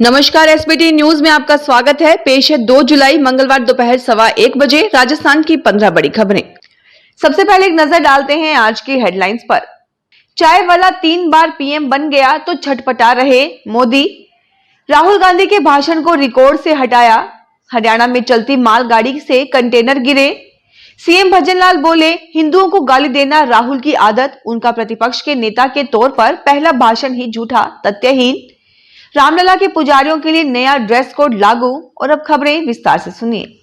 नमस्कार, SBT news में आपका स्वागत है। पेश है 2 जुलाई मंगलवार दोपहर 1:15 बजे राजस्थान की 15 बड़ी खबरें। सबसे पहले एक नजर डालते हैं आज की हेडलाइंस पर। चाय वाला 3 बार पीएम बन गया तो छटपटा रहे मोदी। राहुल गांधी के भाषण को रिकॉर्ड से हटाया। हरियाणा में चलती मालगाड़ी से कंटेनर गिरे। सीएम भजनलाल बोले, हिंदुओं को गाली देना राहुल की आदत। उनका प्रतिपक्ष के नेता के तौर पर पहला भाषण ही झूठा, तथ्यहीन। रामलला के पुजारियों के लिए नया ड्रेस कोड लागू। और अब खबरें विस्तार से सुनिए।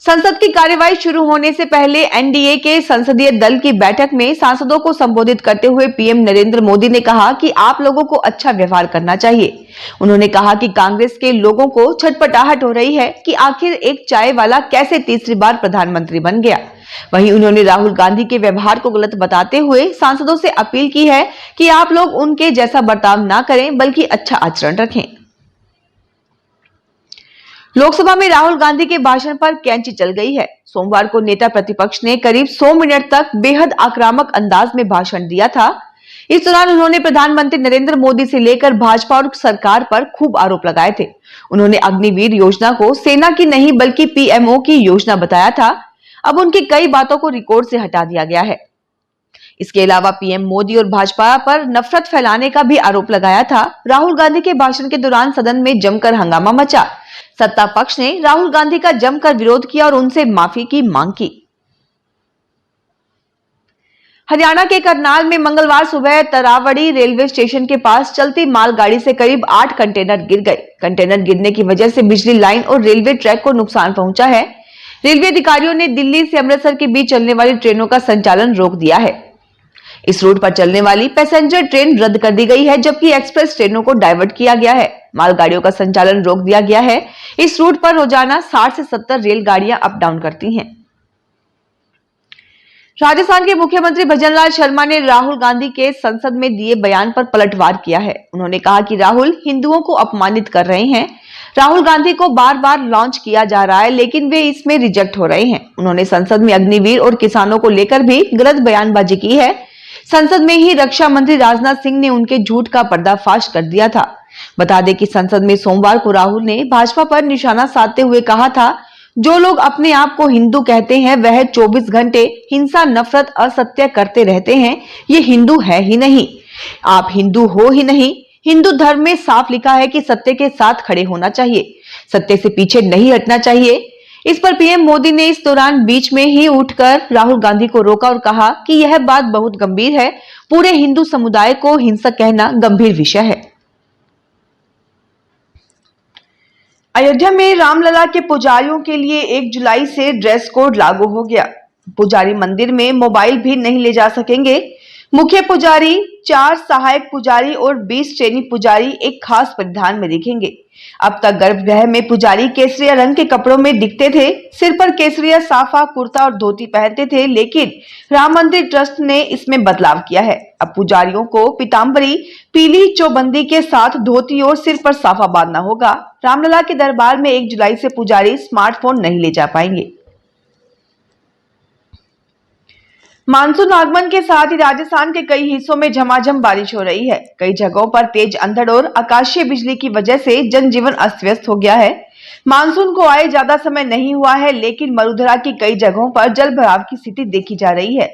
संसद की कार्यवाही शुरू होने से पहले एनडीए के संसदीय दल की बैठक में सांसदों को संबोधित करते हुए पीएम नरेंद्र मोदी ने कहा कि आप लोगों को अच्छा व्यवहार करना चाहिए। उन्होंने कहा कि कांग्रेस के लोगों को छटपटाहट हो रही है कि आखिर एक चाय वाला कैसे तीसरी बार प्रधानमंत्री बन गया। वहीं उन्होंने राहुल गांधी के व्यवहार को गलत बताते हुए सांसदों से अपील की है कि आप लोग उनके जैसा बर्ताव ना करें बल्कि अच्छा आचरण रखें। लोकसभा में राहुल गांधी के भाषण पर कैंची चल गई है। सोमवार को नेता प्रतिपक्ष ने करीब 100 मिनट तक बेहद आक्रामक अंदाज में भाषण दिया था। इस दौरान उन्होंने प्रधानमंत्री नरेंद्र मोदी से लेकर भाजपा और सरकार पर खूब आरोप लगाए थे। उन्होंने अग्निवीर योजना को सेना की नहीं बल्कि पीएमओ की योजना बताया था। अब उनकी कई बातों को रिकॉर्ड से हटा दिया गया है। इसके अलावा पीएम मोदी और भाजपा पर नफरत फैलाने का भी आरोप लगाया था। राहुल गांधी के भाषण के दौरान सदन में जमकर हंगामा मचा। सत्ता पक्ष ने राहुल गांधी का जमकर विरोध किया और उनसे माफी की मांग की। हरियाणा के करनाल में मंगलवार सुबह तरावड़ी रेलवे स्टेशन के पास चलती मालगाड़ी से करीब 8 कंटेनर गिर गए। कंटेनर गिरने की वजह से बिजली लाइन और रेलवे ट्रैक को नुकसान पहुंचा है। रेलवे अधिकारियों ने दिल्ली से अमृतसर के बीच चलने वाली ट्रेनों का संचालन रोक दिया है। इस रूट पर चलने वाली पैसेंजर ट्रेन रद्द कर दी गई है, जबकि एक्सप्रेस ट्रेनों को डाइवर्ट किया गया है। मालगाड़ियों का संचालन रोक दिया गया है। इस रूट पर रोजाना 60 से 70 रेलगाड़ियां अप डाउन करती हैं। राजस्थान के मुख्यमंत्री भजनलाल शर्मा ने राहुल गांधी के संसद में दिए बयान पर पलटवार किया है। उन्होंने कहा कि राहुल हिंदुओं को अपमानित कर रहे हैं। राहुल गांधी को बार बार लॉन्च किया जा रहा है, लेकिन वे इसमें रिजेक्ट हो रहे हैं। उन्होंने संसद में अग्निवीर और किसानों को लेकर भी गलत बयानबाजी की है। संसद में ही रक्षा मंत्री राजनाथ सिंह ने उनके झूठ का पर्दाफाश कर दिया था। बता दें कि संसद में सोमवार को राहुल ने भाजपा पर निशाना साधते हुए कहा था, जो लोग अपने आप को हिंदू कहते हैं वह 24 घंटे हिंसा, नफरत, असत्य करते रहते हैं। ये हिंदू है ही नहीं, आप हिंदू हो ही नहीं। हिंदू धर्म में साफ लिखा है कि सत्य के साथ खड़े होना चाहिए, सत्य से पीछे नहीं हटना चाहिए। इस पर पीएम मोदी ने इस दौरान बीच में ही उठकर राहुल गांधी को रोका और कहा कि यह बात बहुत गंभीर है। पूरे हिंदू समुदाय को हिंसक कहना गंभीर विषय है। अयोध्या में रामलला के पुजारियों के लिए 1 जुलाई से ड्रेस कोड लागू हो गया। पुजारी मंदिर में मोबाइल भी नहीं ले जा सकेंगे। मुख्य पुजारी, 4 सहायक पुजारी और 20 ट्रेनी पुजारी एक खास परिधान में दिखेंगे। अब तक गर्भगृह में पुजारी केसरिया रंग के कपड़ों में दिखते थे। सिर पर केसरिया साफा, कुर्ता और धोती पहनते थे, लेकिन राम मंदिर ट्रस्ट ने इसमें बदलाव किया है। अब पुजारियों को पीतांबरी, पीली चौबंदी के साथ धोती और सिर पर साफा बांधना होगा। रामलला के दरबार में 1 जुलाई से पुजारी स्मार्टफोन नहीं ले जा पाएंगे। मानसून आगमन के साथ ही राजस्थान के कई हिस्सों में झमाझम बारिश हो रही है। कई जगहों पर तेज अंधड़ और आकाशीय बिजली की वजह से जनजीवन अस्त व्यस्त हो गया है। मानसून को आए ज्यादा समय नहीं हुआ है, लेकिन मरुधरा की कई जगहों पर जल भराव की स्थिति देखी जा रही है।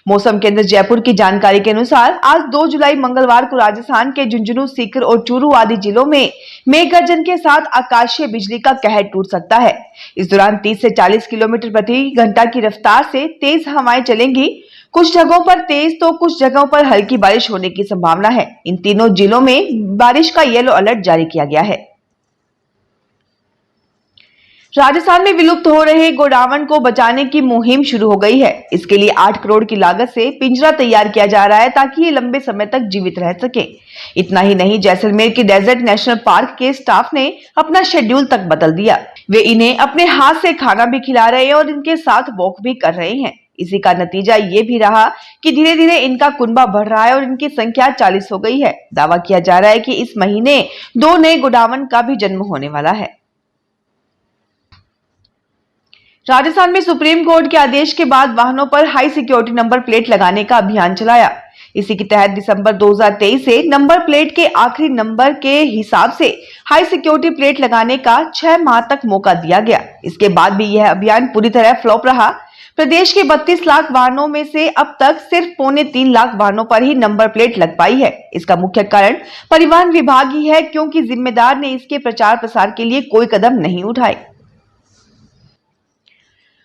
मौसम केंद्र जयपुर की जानकारी के अनुसार आज 2 जुलाई मंगलवार को राजस्थान के झुंझुनू, सीकर और चूरू आदि जिलों में मेघ गर्जन के साथ आकाशीय बिजली का कहर टूट सकता है। इस दौरान 30 से 40 किलोमीटर प्रति घंटा की रफ्तार से तेज हवाएं चलेंगी। कुछ जगहों पर तेज तो कुछ जगहों पर हल्की बारिश होने की संभावना है। इन तीनों जिलों में बारिश का येलो अलर्ट जारी किया गया है। राजस्थान में विलुप्त हो रहे गोडावण को बचाने की मुहिम शुरू हो गई है। इसके लिए 8 करोड़ की लागत से पिंजरा तैयार किया जा रहा है ताकि ये लंबे समय तक जीवित रह सके। इतना ही नहीं, जैसलमेर के डेजर्ट नेशनल पार्क के स्टाफ ने अपना शेड्यूल तक बदल दिया। वे इन्हें अपने हाथ से खाना भी खिला रहे हैं और इनके साथ वॉक भी कर रहे हैं। इसी का नतीजा ये भी रहा कि धीरे धीरे इनका कुनबा बढ़ रहा है और इनकी संख्या 40 हो गई है। दावा किया जा रहा है कि इस महीने 2 नए गोडावण का भी जन्म होने वाला है। राजस्थान में सुप्रीम कोर्ट के आदेश के बाद वाहनों पर हाई सिक्योरिटी नंबर प्लेट लगाने का अभियान चलाया। इसी के तहत दिसंबर 2023 से नंबर प्लेट के आखिरी नंबर के हिसाब से हाई सिक्योरिटी प्लेट लगाने का 6 माह तक मौका दिया गया। इसके बाद भी यह अभियान पूरी तरह फ्लॉप रहा। प्रदेश के 32 लाख वाहनों में से अब तक सिर्फ 3.25 लाख वाहनों पर ही नंबर प्लेट लग पाई है। इसका मुख्य कारण परिवहन विभाग ही है, क्योंकि जिम्मेदार ने इसके प्रचार प्रसार के लिए कोई कदम नहीं उठाए।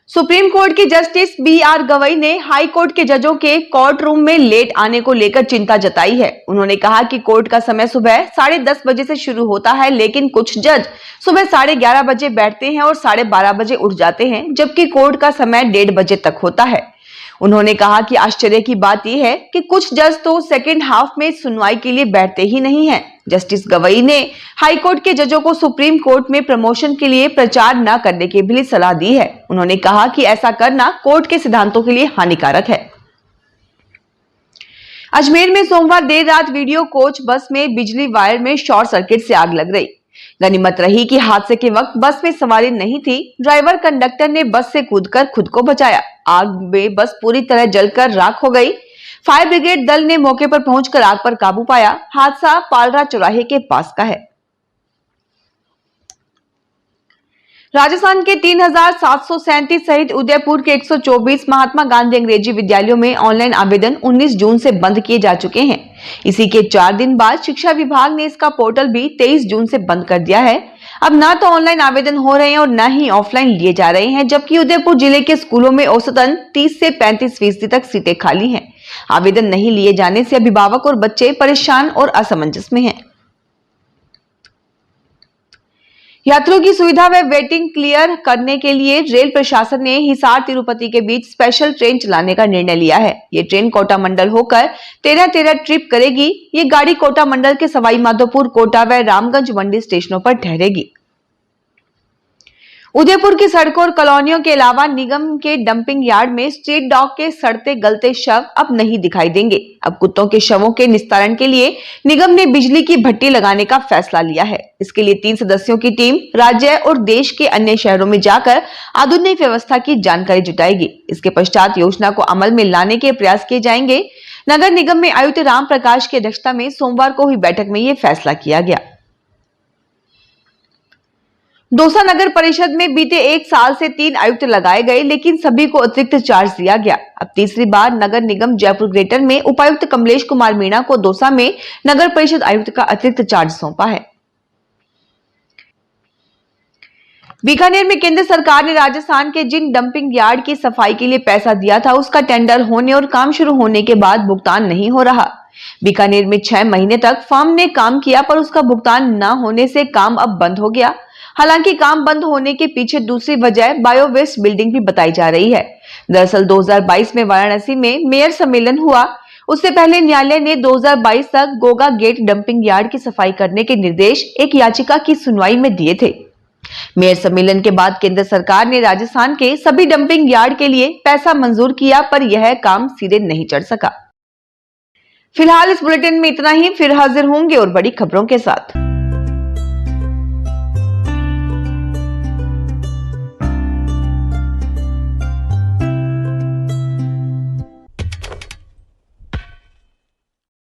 सुप्रीम कोर्ट के जस्टिस BR गवई ने हाई कोर्ट के जजों के कोर्ट रूम में लेट आने को लेकर चिंता जताई है। उन्होंने कहा कि कोर्ट का समय सुबह 10:30 बजे से शुरू होता है, लेकिन कुछ जज सुबह 11:30 बजे बैठते हैं और 12:30 बजे उठ जाते हैं, जबकि कोर्ट का समय 1:30 बजे तक होता है। उन्होंने कहा कि आश्चर्य की बात यह है कि कुछ जज तो सेकेंड हाफ में सुनवाई के लिए बैठते ही नहीं हैं। जस्टिस गवई ने हाईकोर्ट के जजों को सुप्रीम कोर्ट में प्रमोशन के लिए प्रचार न करने की भी सलाह दी है। उन्होंने कहा कि ऐसा करना कोर्ट के सिद्धांतों के लिए हानिकारक है। अजमेर में सोमवार देर रात वीडियो कोच बस में बिजली वायर में शॉर्ट सर्किट से आग लग गई। गनीमत रही कि हादसे के वक्त बस में सवारी नहीं थी। ड्राइवर कंडक्टर ने बस से कूदकर खुद को बचाया। आग में बस पूरी तरह जलकर राख हो गई। फायर ब्रिगेड दल ने मौके पर पहुंचकर आग पर काबू पाया। हादसा पालरा चौराहे के पास का है। राजस्थान के 3737 सहित उदयपुर के 124 महात्मा गांधी अंग्रेजी विद्यालयों में ऑनलाइन आवेदन 19 जून से बंद किए जा चुके हैं। इसी के 4 दिन बाद शिक्षा विभाग ने इसका पोर्टल भी 23 जून से बंद कर दिया है। अब ना तो ऑनलाइन आवेदन हो रहे हैं और न ही ऑफलाइन लिए जा रहे हैं, जबकि उदयपुर जिले के स्कूलों में औसतन 30 से 35% तक सीटें खाली हैं। आवेदन नहीं लिए जाने से अभिभावक और बच्चे परेशान और असमंजस में हैं। यात्रियों की सुविधा व वेटिंग क्लियर करने के लिए रेल प्रशासन ने हिसार तिरुपति के बीच स्पेशल ट्रेन चलाने का निर्णय लिया है। ये ट्रेन कोटा मंडल होकर 13 ट्रिप करेगी। ये गाड़ी कोटा मंडल के सवाई माधोपुर, कोटा व रामगंज मंडी स्टेशनों पर ठहरेगी। उदयपुर की सड़कों और कॉलोनियों के अलावा निगम के डंपिंग यार्ड में स्ट्रीट डॉग के सड़ते गलते शव अब नहीं दिखाई देंगे। अब कुत्तों के शवों के निस्तारण के लिए निगम ने बिजली की भट्टी लगाने का फैसला लिया है। इसके लिए 3 सदस्यों की टीम राज्य और देश के अन्य शहरों में जाकर आधुनिक व्यवस्था की जानकारी जुटाएगी। इसके पश्चात योजना को अमल में लाने के प्रयास किए जाएंगे। नगर निगम में आयुक्त राम प्रकाश की अध्यक्षता में सोमवार को हुई बैठक में यह फैसला किया गया। दौसा नगर परिषद में बीते 1 साल से 3 आयुक्त लगाए गए, लेकिन सभी को अतिरिक्त चार्ज दिया गया। अब तीसरी बार नगर निगम जयपुर ग्रेटर में उपायुक्त कमलेश कुमार मीणा को दौसा में नगर परिषद आयुक्त का अतिरिक्त चार्ज सौंपा है। बीकानेर में केंद्र सरकार ने राजस्थान के जिन डंपिंग यार्ड की सफाई के लिए पैसा दिया था, उसका टेंडर होने और काम शुरू होने के बाद भुगतान नहीं हो रहा। बीकानेर में 6 महीने तक फर्म ने काम किया, पर उसका भुगतान न होने से काम अब बंद हो गया। हालांकि काम बंद होने के पीछे दूसरी वजह बायोवेस्ट बिल्डिंग भी बताई जा रही है। दरअसल 2022 में वाराणसी में मेयर सम्मेलन हुआ। उससे पहले न्यायालय ने 2022 तक गोगा गेट डंपिंग यार्ड की सफाई करने के निर्देश एक याचिका की सुनवाई में दिए थे। मेयर सम्मेलन के बाद केंद्र सरकार ने राजस्थान के सभी डंपिंग यार्ड के लिए पैसा मंजूर किया, पर यह काम सिरे नहीं चढ़ सका। फिलहाल इस बुलेटिन में इतना ही। फिर हाजिर होंगे और बड़ी खबरों के साथ।